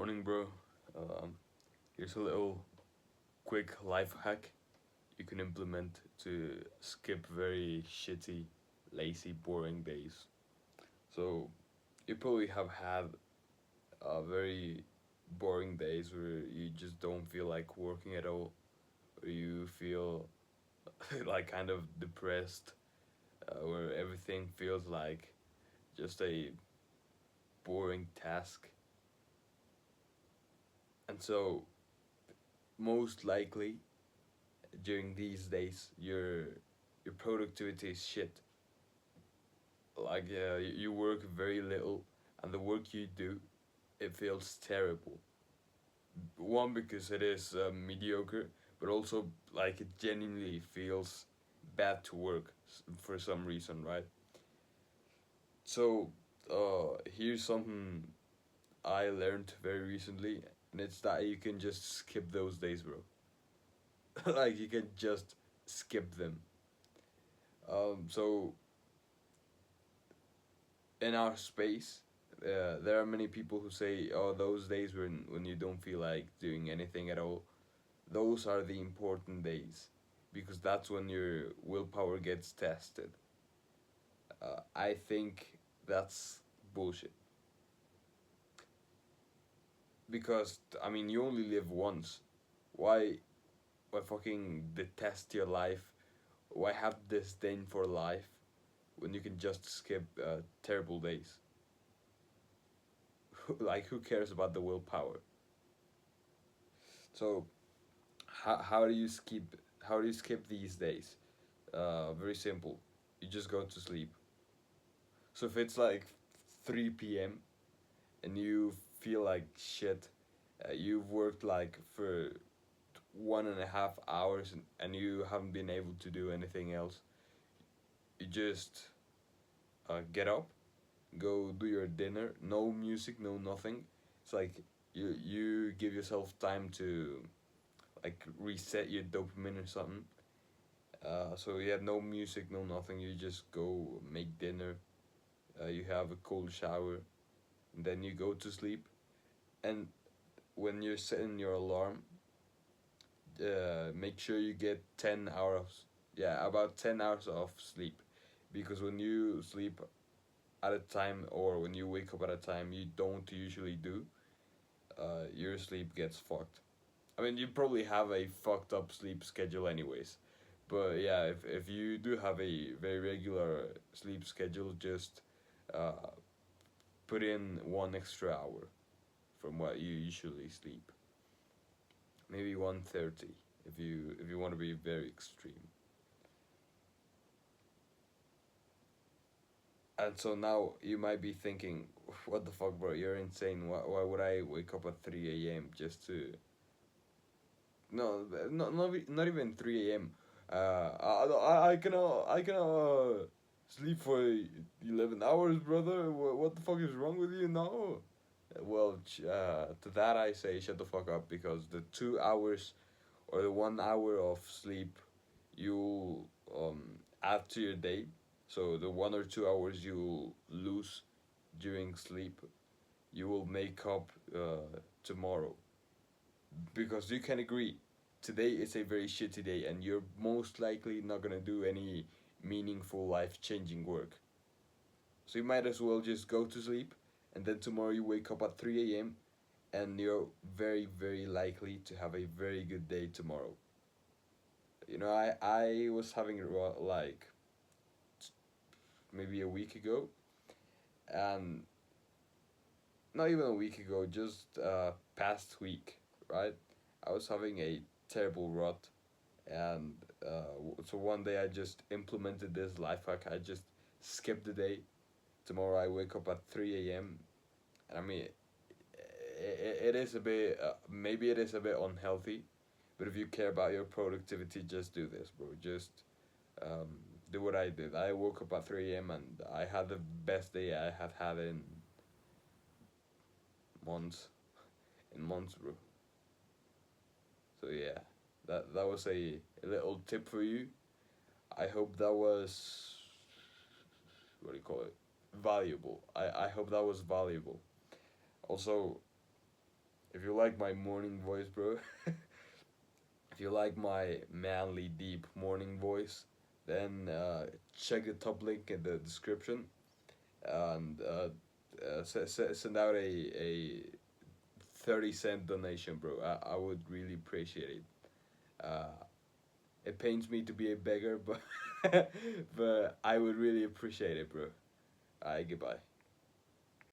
Morning, bro. Here's a little quick life hack you can implement to skip very shitty, lazy, boring days. So, you probably have had very boring days where you just don't feel like working at all, or you feel like kind of depressed, where everything feels like just a boring task. And so, most likely, during these days your productivity is shit. Like you work very little, and the work you do, it feels terrible. One, because it is mediocre, but also like it genuinely feels bad to work for some reason, right? So here's something I learned very recently, and it's that you can just skip those days, bro. Like you can just skip them. So in our space, there are many people who say, "Oh, those days when you don't feel like doing anything at all, those are the important days, because that's when your willpower gets tested." I think that's bullshit. Because I mean, you only live once. Why, why fucking detest your life? Why have disdain for life when you can just skip terrible days? Like, who cares about the willpower? So how do you skip these days? Very simple. You just go to sleep. So if it's like 3 p.m. and you feel like shit, you've worked like for 1.5 hours, and you haven't been able to do anything else. You just get up, go do your dinner. No music, no nothing. It's like you give yourself time to like reset your dopamine or something. So you have no music, no nothing. You just go make dinner. You have a cold shower, and then you go to sleep. And when you're setting your alarm, make sure you get 10 hours. Yeah, about 10 hours of sleep, because when you sleep at a time, or when you wake up at a time you don't usually do, your sleep gets fucked. I mean, you probably have a fucked up sleep schedule anyways. But yeah, if you do have a very regular sleep schedule, just uh, put in 1 extra hour from what you usually sleep. Maybe 1:30 if you want to be very extreme. And so now you might be thinking, what the fuck, bro? You're insane. Why would I wake up at 3 a.m. just to. No, not even 3 a.m. I can sleep for 11 hours, brother. What the fuck is wrong with you now? Well, to that I say shut the fuck up, because the 2 hours or the 1 hour of sleep you add to your day. So the 1 or 2 hours you lose during sleep, you will make up tomorrow. Because you can agree, today is a very shitty day, and you're most likely not gonna do any meaningful, life changing work. So you might as well just go to sleep, and then tomorrow you wake up at 3 a.m., and you're very, very likely to have a very good day tomorrow. I was having it like maybe a week ago, and not even a week ago, just past week, right? I was having a terrible rut, and so one day I just implemented this life hack. I just skipped the day. Tomorrow I wake up at 3 a.m. And I mean, it is a bit, maybe it is a bit unhealthy, but if you care about your productivity, just do this, bro. Just um, do what I did. I woke up at 3 a.m. and I had the best day I have had in months. In months, bro. So yeah, that was a little tip for you. I hope that was, what do you call it, valuable. I hope that was valuable. Also, If you like my morning voice, bro, if you like my manly, deep morning voice, then check the top link in the description and send out a 30-cent donation, bro. I would really appreciate it. Uh, it pains me to be a beggar, but but I would really appreciate it, bro. Alright, goodbye.